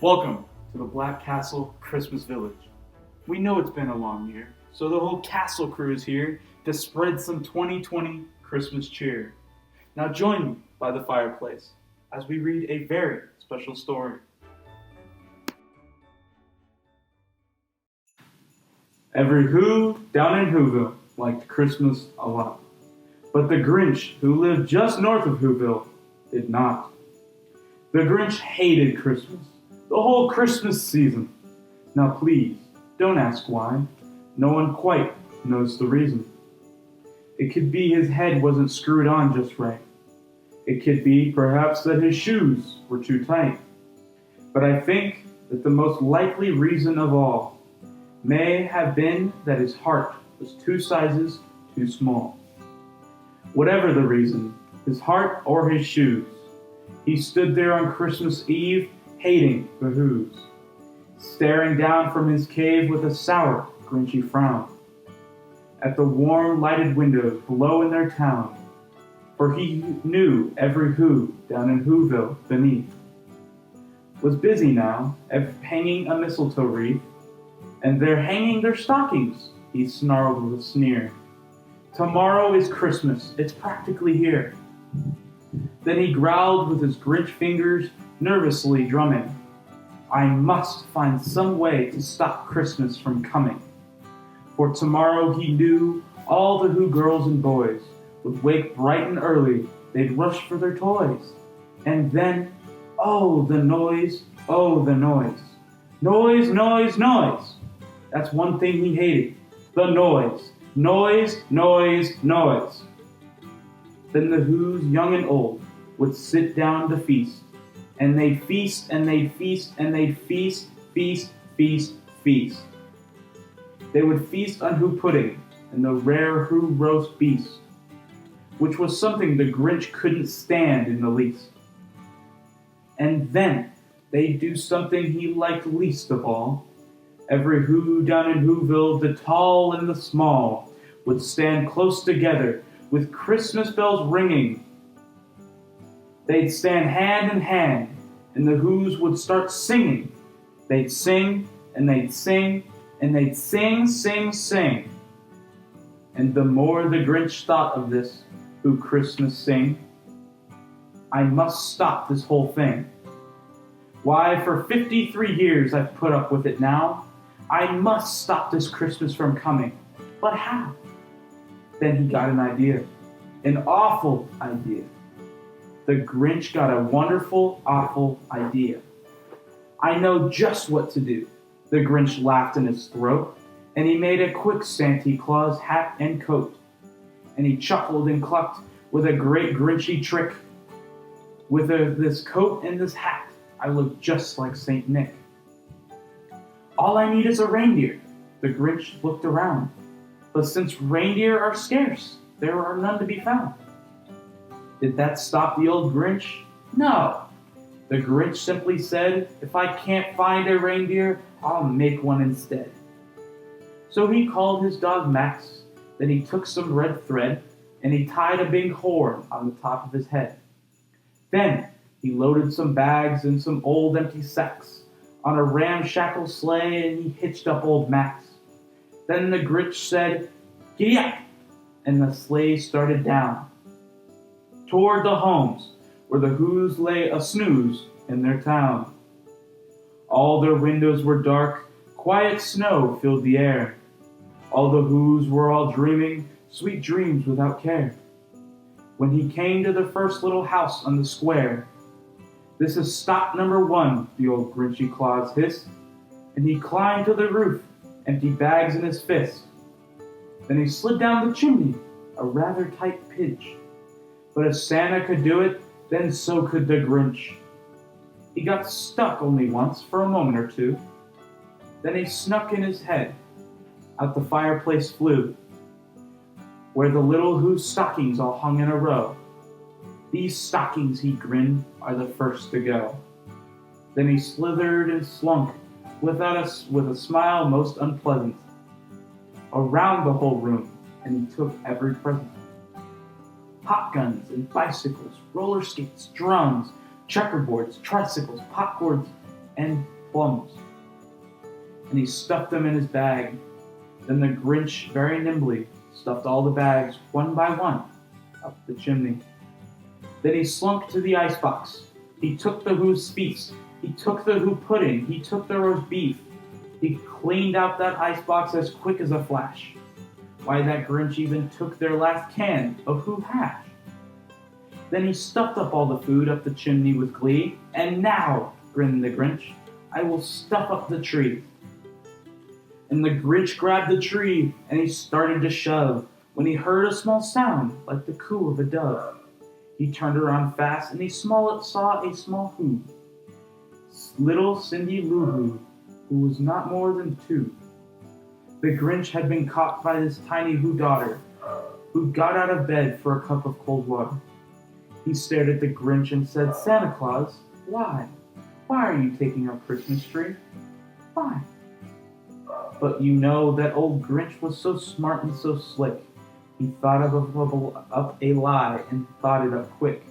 Welcome to the Black Castle Christmas Village. We know it's been a long year, so the whole castle crew is here to spread some 2020 Christmas cheer. Now join me by the fireplace as we read a very special story. Every Who down in Whoville liked Christmas a lot, but the Grinch, who lived just north of Whoville, did not. The Grinch hated Christmas, the whole Christmas season. Now please, don't ask why. No one quite knows the reason. It could be his head wasn't screwed on just right. It could be, perhaps, that his shoes were too tight. But I think that the most likely reason of all may have been that his heart was 2 sizes too small. Whatever the reason, his heart or his shoes, he stood there on Christmas Eve, hating the Whos, staring down from his cave with a sour, grinchy frown at the warm, lighted windows below in their town, for he knew every Who down in Whoville beneath was busy now, hanging a mistletoe wreath, and they're hanging their stockings, he snarled with a sneer. Tomorrow is Christmas, it's practically here. Then he growled with his Grinch fingers nervously drumming. I must find some way to stop Christmas from coming. For tomorrow he knew all the Who girls and boys would wake bright and early, they'd rush for their toys. And then, oh the noise, oh the noise. Noise, noise, noise. That's one thing he hated, the noise. Noise, noise, noise. Then the Whos, young and old, would sit down to feast. And they'd feast, and they'd feast, and they'd feast, feast, feast, feast. They would feast on Who pudding and the rare Who roast beast, which was something the Grinch couldn't stand in the least. And then they'd do something he liked least of all. Every Who down in Whoville, the tall and the small, would stand close together with Christmas bells ringing. They'd stand hand in hand, and the Whos would start singing. They'd sing, and they'd sing, and they'd sing, sing, sing. And the more the Grinch thought of this Who Christmas sing, I must stop this whole thing. Why, for 53 years I've put up with it now. I must stop this Christmas from coming. But how? Then he got an idea. An awful idea. The Grinch got a wonderful, awful idea. I know just what to do. The Grinch laughed in his throat, and he made a quick Santa Claus hat and coat. And he chuckled and clucked with a great Grinchy trick. With this coat and this hat, I look just like Saint Nick. All I need is a reindeer. The Grinch looked around. But since reindeer are scarce, there are none to be found. Did that stop the old Grinch? No. The Grinch simply said, if I can't find a reindeer, I'll make one instead. So he called his dog Max, then he took some red thread, and he tied a big horn on the top of his head. Then he loaded some bags and some old empty sacks on a ramshackle sleigh, and he hitched up old Max. Then the Grinch said, giddy up, and the sleigh started down toward the homes where the Whos lay a snooze in their town. All their windows were dark, quiet snow filled the air. All the Whos were all dreaming sweet dreams without care. When he came to the first little house on the square, this is stop number 1, the old Grinchy Claus hissed, and he climbed to the roof, empty bags in his fist. Then he slid down the chimney, a rather tight pitch. But if Santa could do it, then so could the Grinch. He got stuck only once for a moment or two. Then he snuck in his head. Out the fireplace flew, where the little Who stockings all hung in a row. These stockings, he grinned, are the first to go. Then he slithered and slunk, with a smile most unpleasant, around the whole room, and he took every present. Pop guns and bicycles, roller skates, drums, checkerboards, tricycles, popcorns, and plums, and he stuffed them in his bag. Then the Grinch very nimbly stuffed all the bags, one by one, up the chimney. Then he slunk to the icebox. He took the Who's feast. He took the Who pudding. He took the roast beef. He cleaned out that icebox as quick as a flash. Why, that Grinch even took their last can of Who hash. Then he stuffed up all the food up the chimney with glee. And now, grinned the Grinch, I will stuff up the tree. And the Grinch grabbed the tree and he started to shove when he heard a small sound like the coo of a dove. He turned around fast and he saw a small Who. Little Cindy Lou Who, who was not more than 2. The Grinch had been caught by his tiny Who daughter, who got out of bed for a cup of cold water. He stared at the Grinch and said, Santa Claus, why? Why are you taking our Christmas tree? Why? But you know that old Grinch was so smart and so slick. He thought up a lie and thought it up quick.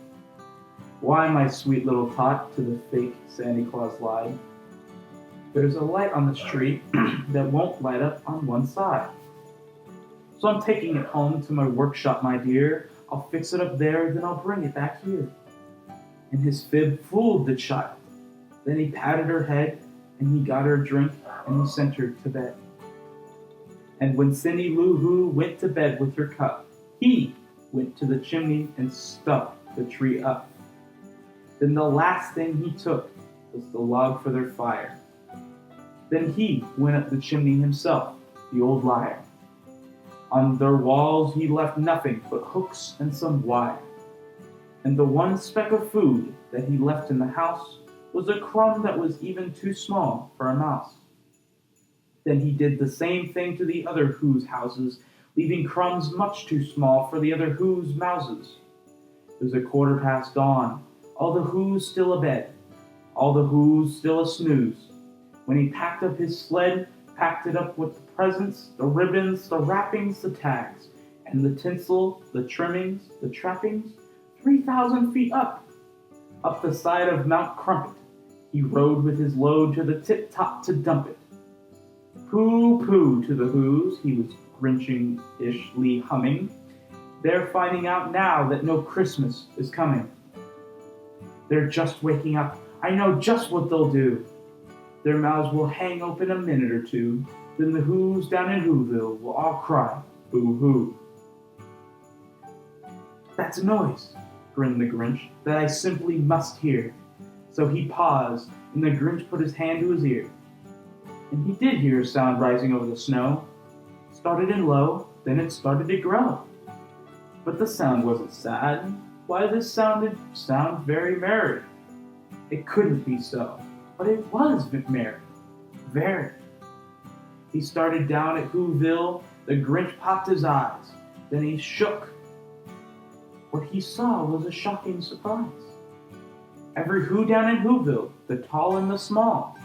Why, my sweet little tot, to the fake Santa Claus lied. There's a light on this tree that won't light up on one side. So I'm taking it home to my workshop, my dear. I'll fix it up there, then I'll bring it back here. And his fib fooled the child. Then he patted her head, and he got her a drink, and he sent her to bed. And when Cindy Lou Who went to bed with her cup, he went to the chimney and stuffed the tree up. Then the last thing he took was the log for their fire. Then he went up the chimney himself, the old liar. On their walls he left nothing but hooks and some wire. And the one speck of food that he left in the house was a crumb that was even too small for a mouse. Then he did the same thing to the other Who's houses, leaving crumbs much too small for the other Who's mouses. It was 1:15 dawn, all the Who's still abed, all the Who's still a snooze. When he packed up his sled, packed it up with the presents, the ribbons, the wrappings, the tags, and the tinsel, the trimmings, the trappings, 3,000 feet up the side of Mount Crumpet, he rode with his load to the tip-top to dump it. Pooh-pooh to the Who's, he was Grinching-ishly humming. They're finding out now that no Christmas is coming. They're just waking up. I know just what they'll do. Their mouths will hang open a minute or two. Then the Who's down in Whoville will all cry, boo-hoo. That's a noise, grinned the Grinch, that I simply must hear. So he paused, and the Grinch put his hand to his ear. And he did hear a sound rising over the snow. It started in low, then it started to grow. But the sound wasn't sad. Why, this sounded very merry. It couldn't be so, but it was merry, very. He started down at Whoville. The Grinch popped his eyes. Then he shook. What he saw was a shocking surprise. Every Who down in Whoville, the tall and the small,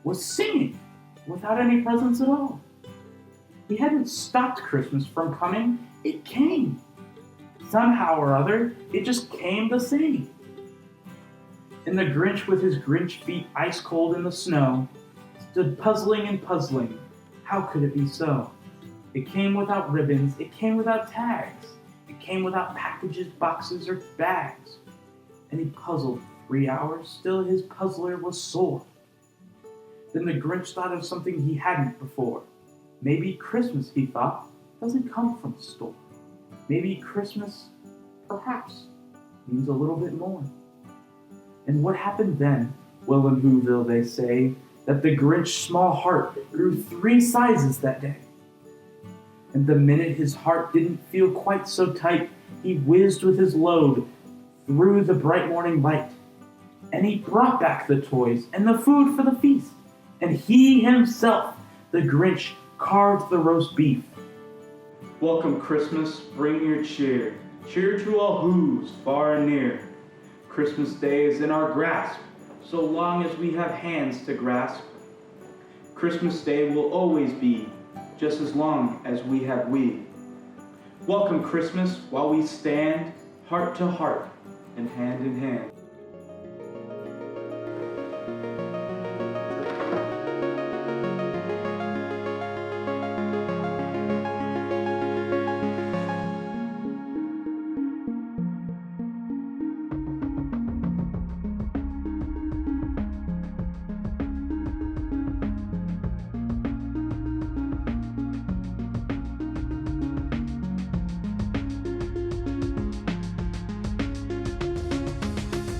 was singing without any presents at all. He hadn't stopped Christmas from coming. It came. Somehow or other, it just came the same. And the Grinch, with his Grinch feet ice cold in the snow, stood puzzling and puzzling. How could it be so? It came without ribbons. It came without tags. It came without packages, boxes, or bags. And he puzzled 3 hours. Still his puzzler was sore. Then the Grinch thought of something he hadn't before. Maybe Christmas, he thought, doesn't come from a store. Maybe Christmas, perhaps, means a little bit more. And what happened then? Well, in Whoville they say that the Grinch's small heart grew 3 sizes that day. And the minute his heart didn't feel quite so tight, he whizzed with his load through the bright morning light. And he brought back the toys and the food for the feast. And he himself, the Grinch, carved the roast beef. Welcome Christmas, bring your cheer. Cheer to all Who's far and near. Christmas Day is in our grasp, so long as we have hands to grasp. Christmas Day will always be, just as long as we have we. Welcome Christmas while we stand heart to heart and hand in hand.